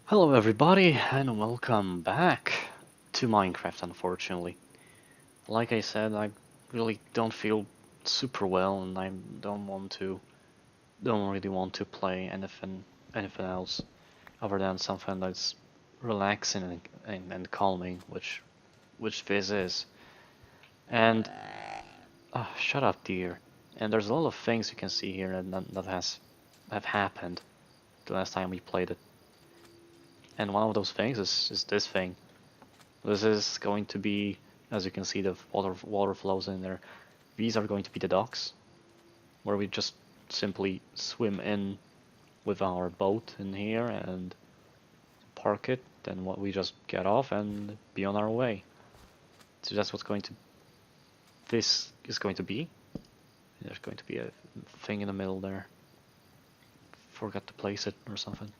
Hello everybody and welcome back to Minecraft. Unfortunately, like I said, I really don't feel super well and I don't really want to play anything else other than something that's relaxing and calming, which this is. And shut up, dear. And there's a lot of things you can see here that have happened the last time we played it. And one of those things is this thing. This is going to be, as you can see, the water flows in there. These are going to be the docks, where we just simply swim in with our boat in here and park it. Then what we just get off and be on our way. So that's what's going to. This is going to be. There's going to be a thing in the middle there. Forgot to place it or something.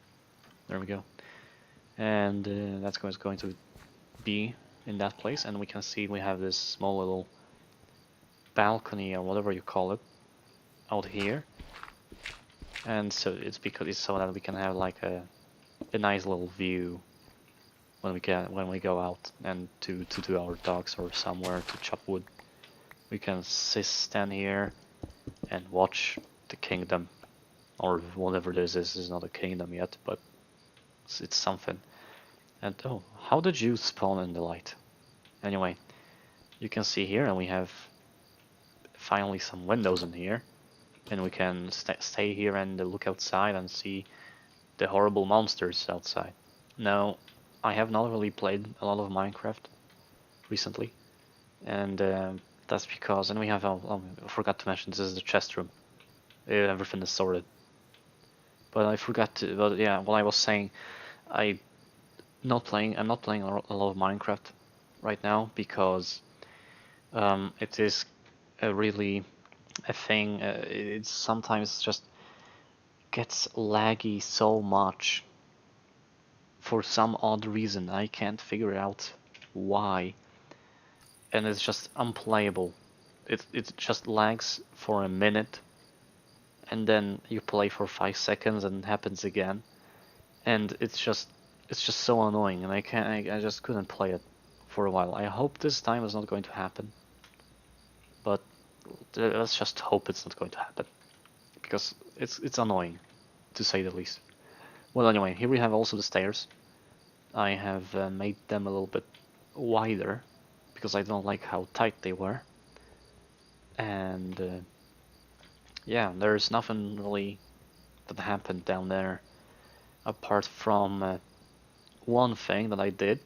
There we go. And that's going to be in that place. And we can see we have this small little balcony or whatever you call it out here, and so it's so that we can have like a nice little view when we go out and to do our docks or somewhere to chop wood. We can stand here and watch the kingdom, or whatever this is. It's not a kingdom yet, but it's something. And oh, how did you spawn in the light? Anyway, you can see here, and we have finally some windows in here, and we can stay here and look outside and see the horrible monsters outside. Now, I have not really played a lot of Minecraft recently, and that's because, and we have, I forgot to mention, this is the chest room. Everything is sorted. But I forgot to, but yeah, what I was saying, I'm not playing a lot of Minecraft right now because it is really a thing. It sometimes just gets laggy so much for some odd reason. I can't figure out why, and it's just unplayable. It just lags for a minute, and then you play for 5 seconds, and it happens again, and it's just so annoying, and I just couldn't play it for a while. I hope this time is not going to happen, but let's just hope it's not going to happen because it's annoying, to say the least. Well, anyway, here we have also the stairs. I have made them a little bit wider because I don't like how tight they were. And yeah, there's nothing really that happened down there apart from one thing that I did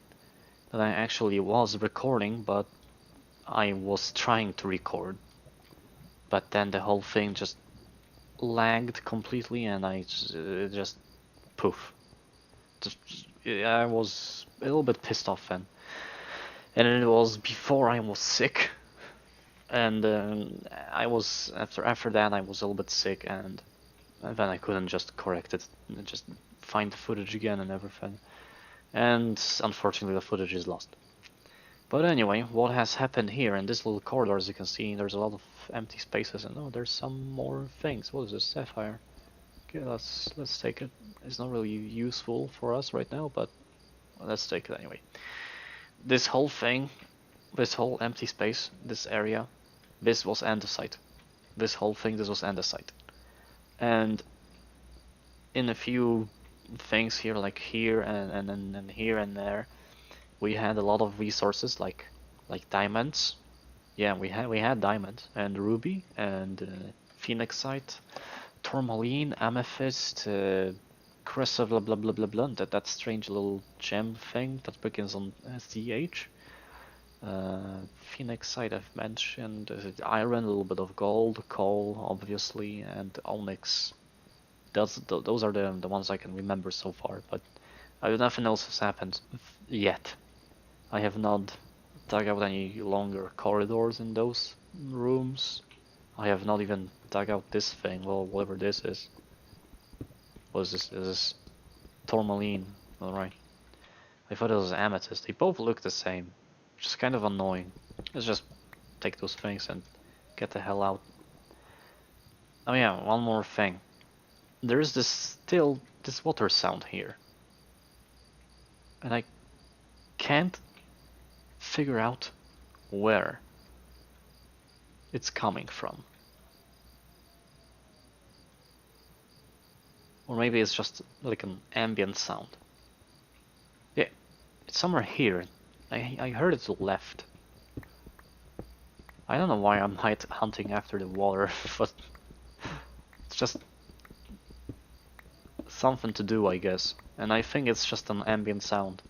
that I actually was recording, but I was trying to record, but then the whole thing just lagged completely and I just poof. Just, I was a little bit pissed off then. And it was before I was sick, and I was after that I was a little bit sick, and then I couldn't just correct it and just find the footage again and everything. And unfortunately, the footage is lost. But anyway, what has happened here in this little corridor, as you can see, there's a lot of empty spaces, and oh, there's some more things. What is this? Sapphire. Okay, let's take it. It's not really useful for us right now, but let's take it anyway. This whole thing, this whole empty space, this area, this was andesite. This whole thing, this was andesite. And in a few things here, like here and here and there, we had a lot of resources like diamonds. Yeah, we had diamond and ruby and phoenixite, tourmaline, amethyst, crystal, blah blah blah blah blah. That strange little gem thing that begins on CH. Phoenixite I've mentioned, iron, a little bit of gold, coal obviously, and onyx. Those are the ones I can remember so far, but nothing else has happened yet. I have not dug out any longer corridors in those rooms. I have not even dug out this thing, well, whatever this is. What is this? Is this tourmaline? Alright. I thought it was amethyst. They both look the same, which is kind of annoying. Let's just take those things and get the hell out. Oh yeah, one more thing. There is still this water sound here. and I can't figure out where it's coming from. Or maybe it's just like an ambient sound. Yeah, it's somewhere here. I heard it to the left. I don't know why I'm hunting after the water, but it's just something to do, I guess. And I think it's just an ambient sound.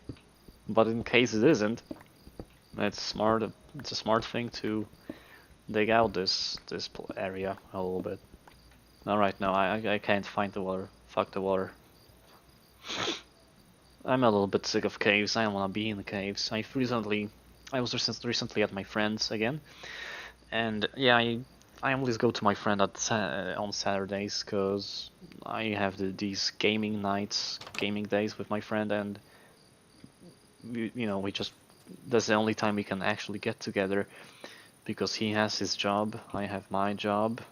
But in case it isn't, it's smart. It's a smart thing to dig out this area a little bit. All right, no, I can't find the water. Fuck the water. I'm a little bit sick of caves. I don't want to be in the caves. I was recently at my friend's again, and yeah, I always go to my friend on Saturdays because I have these gaming nights, gaming days with my friend, and we just that's the only time we can actually get together because he has his job, I have my job.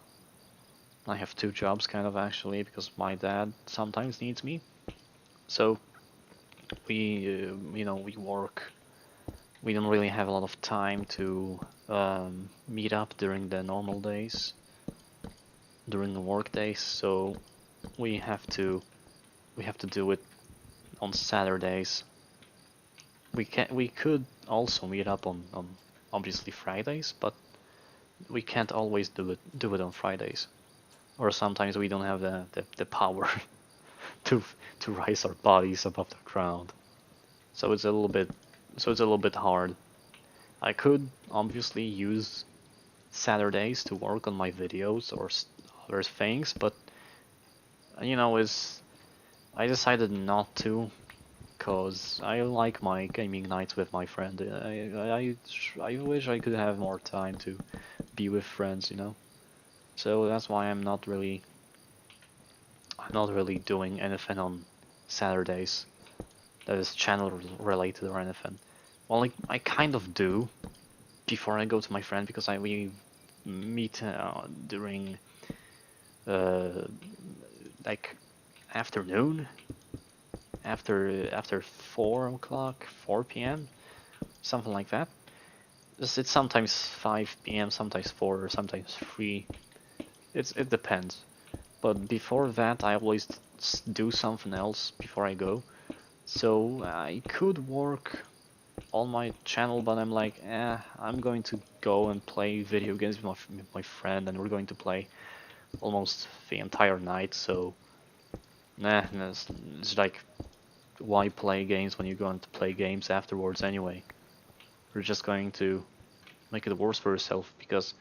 I have two jobs kind of actually because my dad sometimes needs me. So we work. We don't really have a lot of time to meet up during the normal days, during the work days. So we have to do it on Saturdays. We could also meet up on obviously Fridays, but we can't always do it on Fridays. Or sometimes we don't have the power to raise our bodies above the ground. So it's a little bit hard. I could obviously use Saturdays to work on my videos or other things, but I decided not to because I like my gaming nights with my friend. I wish I could have more time to be with friends, So that's why I'm not really doing anything on Saturdays that is channel related or anything. Well, I kind of do before I go to my friend because we meet during like afternoon after 4 o'clock, 4 p.m., something like that. It's sometimes 5 p.m., sometimes 4, or sometimes 3. It depends. But before that, I always do something else before I go. So I could work on my channel, but I'm like, I'm going to go and play video games with my friend, and we're going to play almost the entire night. So, it's like, why play games when you're going to play games afterwards anyway? You're just going to make it worse for yourself because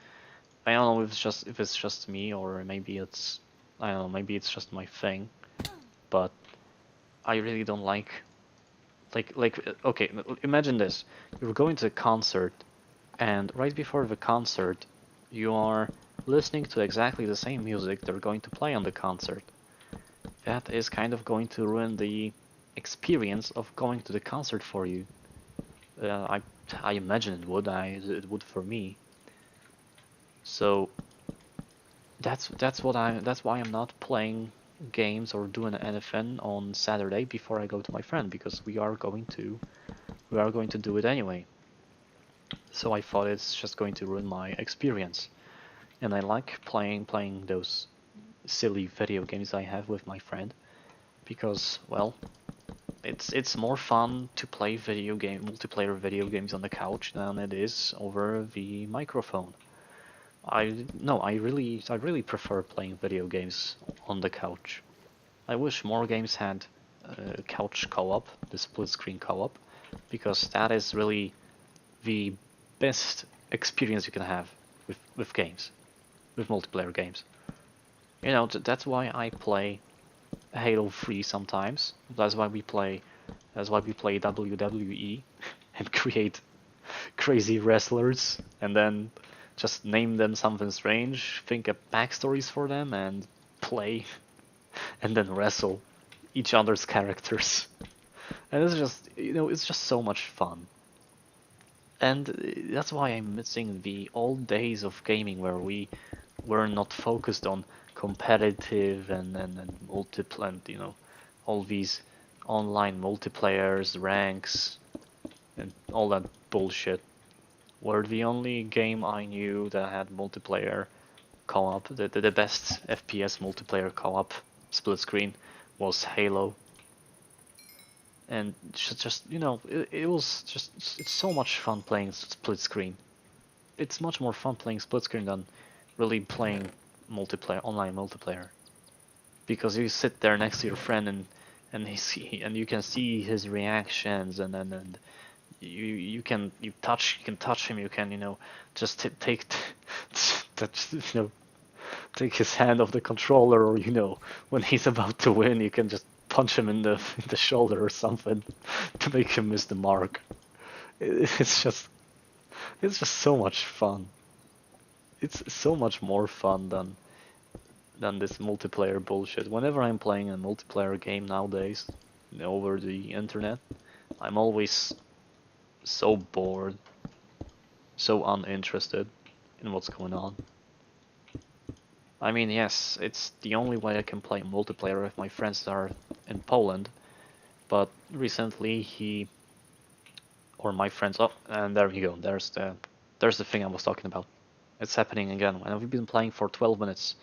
I don't know if it's just me or maybe it's I don't know, maybe it's just my thing, but I really don't like okay, imagine this. You're going to a concert and right before the concert you are listening to exactly the same music they're going to play on the concert. That is kind of going to ruin the experience of going to the concert for you. I imagine it would. It would for me. So that's why I'm not playing games or doing anything on Saturday before I go to my friend because we are going to do it anyway. So I thought it's just going to ruin my experience, and I like playing those silly video games I have with my friend because, well, it's more fun to play multiplayer video games on the couch than it is over the microphone. I really prefer playing video games on the couch. I wish more games had couch co-op, the split screen co-op, because that is really the best experience you can have with games, with multiplayer games. That's why I play Halo 3 sometimes. That's why we play WWE and create crazy wrestlers and then just name them something strange, think of backstories for them and play and then wrestle each other's characters. And it's just so much fun. And that's why I'm missing the old days of gaming where we were not focused on competitive and multiple and all online multiplayers, ranks, and all that bullshit were the only game I knew that had multiplayer co-op. The best FPS multiplayer co-op split screen was Halo. And just you know, it was just, it's so much fun playing split screen. It's much more fun playing split screen than really playing multiplayer, online multiplayer, because you sit there next to your friend and you can see his reactions, and you can touch him, you can, you know, just take touch, you know, take his hand off the controller, or, you know, when he's about to win, you can just punch him in the shoulder or something to make him miss the mark. It's just so much fun. It's so much more fun than this multiplayer bullshit. Whenever I'm playing a multiplayer game nowadays over the internet, I'm always so bored, so uninterested in what's going on. I mean, yes, it's the only way I can play multiplayer if my friends are in Poland, but recently my friends, oh, and there you go, there's the thing I was talking about. It's happening again, and we've been playing for 12 minutes,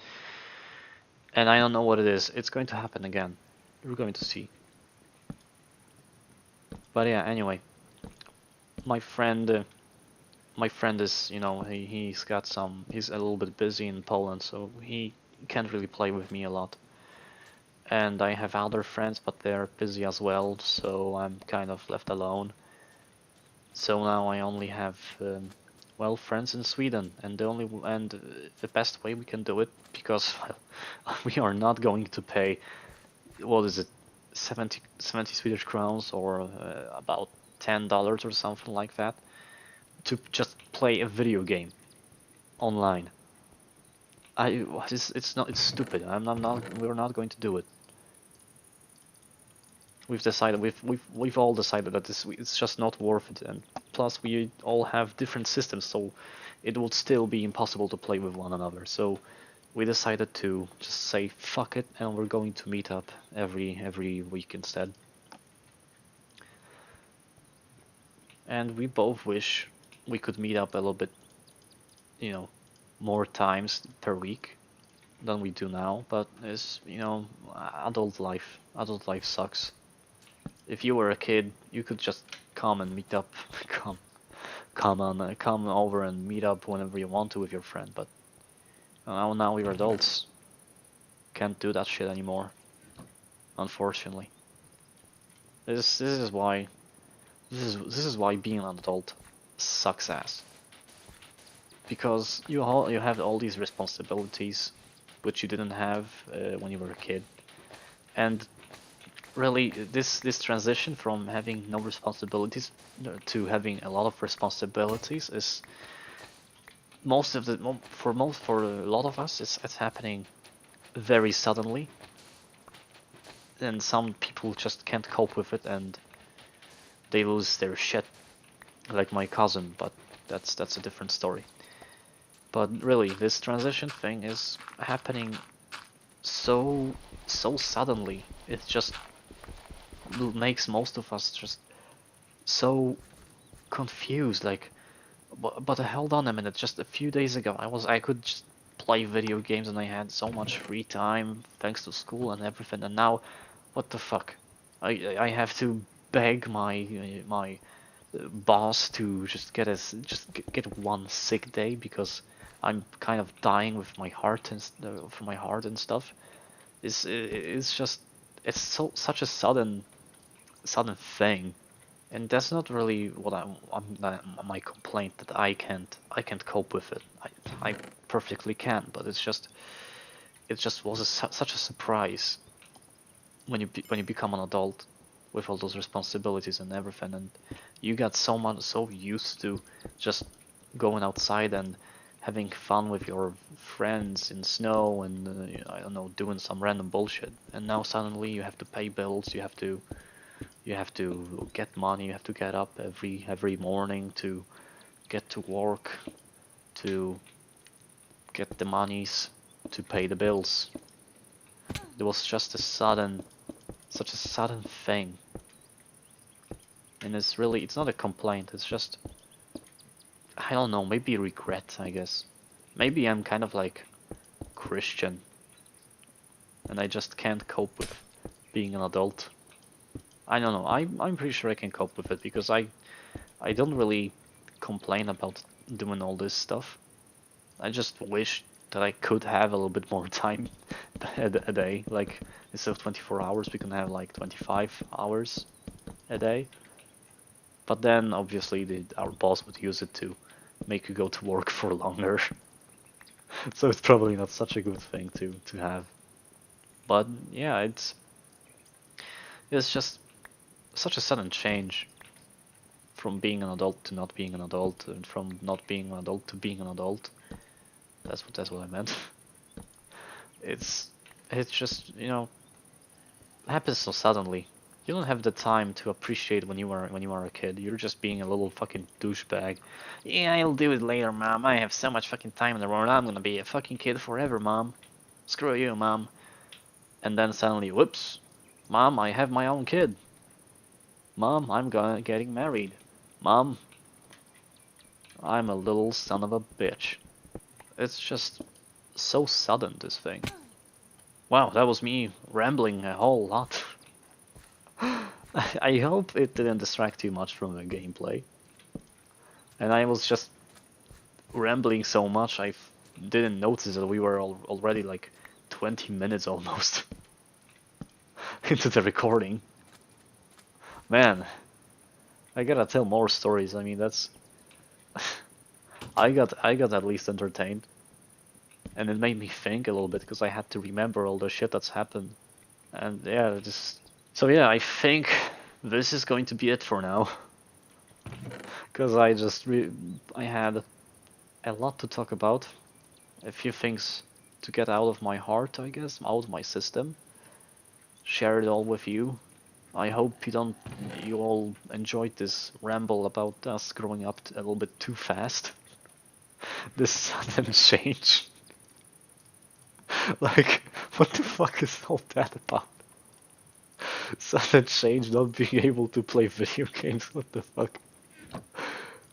and I don't know what it is. It's going to happen again. You're going to see. But yeah, anyway, my friend, my friend is, you know, he's a little bit busy in Poland, so he can't really play with me a lot. And I have other friends, but they're busy as well, so I'm kind of left alone. So now I only have, well, friends in Sweden, and the best way we can do it, because we are not going to pay, what is it, 70 Swedish crowns, or about $10 or something like that, to just play a video game online. It's stupid. We're not going to do it. We've decided, we've all decided that it's just not worth it, and plus we all have different systems, so it would still be impossible to play with one another. So we decided to just say fuck it, and we're going to meet up every week instead. And we both wish we could meet up a little bit, you know, more times per week than we do now, but it's, you know, adult life sucks. If you were a kid, you could just come and meet up, come over and meet up whenever you want to with your friend. But now we're adults, can't do that shit anymore, unfortunately. This is why this is why being an adult sucks ass. Because you have all these responsibilities, which you didn't have when you were a kid, and really this transition from having no responsibilities to having a lot of responsibilities is for a lot of us it's happening very suddenly, and some people just can't cope with it and they lose their shit, like my cousin, but that's a different story. But really, this transition thing is happening so suddenly. It just makes most of us just so confused. Like, but hold on a minute. Just a few days ago, I could just play video games and I had so much free time thanks to school and everything. And now, what the fuck? I have to beg my boss to just get one sick day because I'm kind of dying with my heart and for my heart and stuff. It's just it's such a sudden thing, and that's not really what my complaint, that I can't cope with it. I perfectly can, but it just was such a surprise when you become an adult with all those responsibilities and everything, and you got so used to just going outside and having fun with your friends in snow and I don't know, doing some random bullshit, and now suddenly you have to pay bills, you have to get money, you have to get up every morning to get to work, to get the monies to pay the bills. It was just a such a sudden thing. And it's not a complaint, it's just, I don't know, maybe regret, I guess. Maybe I'm kind of like Christian, and I just can't cope with being an adult. I don't know, I'm pretty sure I can cope with it, because I don't really complain about doing all this stuff. I just wish that I could have a little bit more time a day. Like, instead of 24 hours, we can have like 25 hours a day. But then, obviously, our boss would use it to make you go to work for longer. So it's probably not such a good thing to have. But yeah, it's just such a sudden change from being an adult to not being an adult, and from not being an adult to being an adult. That's what I meant. It's it's just, happens so suddenly. You don't have the time to appreciate when you are a kid. You're just being a little fucking douchebag. Yeah, I'll do it later, mom. I have so much fucking time in the world. I'm gonna be a fucking kid forever, mom. Screw you, mom. And then suddenly, whoops, mom, I have my own kid. Mom, I'm getting married. Mom, I'm a little son of a bitch. It's just so sudden, this thing. Wow, that was me rambling a whole lot. I hope it didn't distract too much from the gameplay. And I was just rambling so much, I didn't notice that we were already like 20 minutes almost into the recording. Man, I gotta tell more stories. I mean, that's I got at least entertained, and it made me think a little bit because I had to remember all the shit that's happened. And yeah, so yeah, I think this is going to be it for now. Because I had a lot to talk about, a few things to get out of my heart, I guess, out of my system. Share it all with you. I hope you all enjoyed this ramble about us growing up a little bit too fast. This sudden change. Like, what the fuck is all that about? Sudden change, not being able to play video games, what the fuck?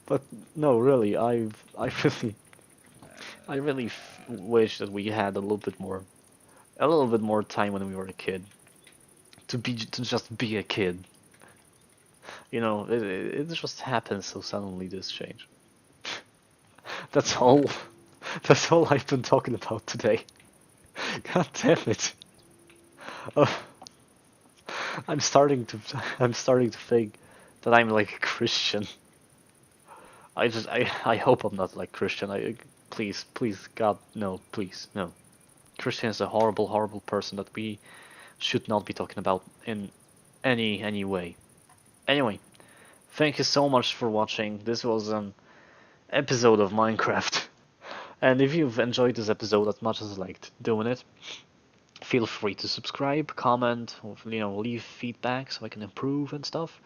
But no, really, I really wish that we had a little bit more time when we were a kid, to just be a kid. It just happens so suddenly, this change. That's all. That's all I've been talking about today. God damn it. Oh, I'm starting to I'm starting to think that I'm like a Christian. I hope I'm not like Christian. Please, God, no, please, no. Christian is a horrible, horrible person that we should not be talking about in any way. Anyway, thank you so much for watching. This was an episode of Minecraft. And if you've enjoyed this episode as much as I liked doing it, feel free to subscribe, comment, or, leave feedback so I can improve and stuff.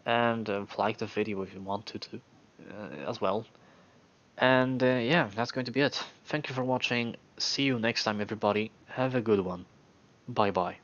And like the video if you want to as well. And yeah, that's going to be it. Thank you for watching. See you next time, everybody. Have a good one. Bye bye.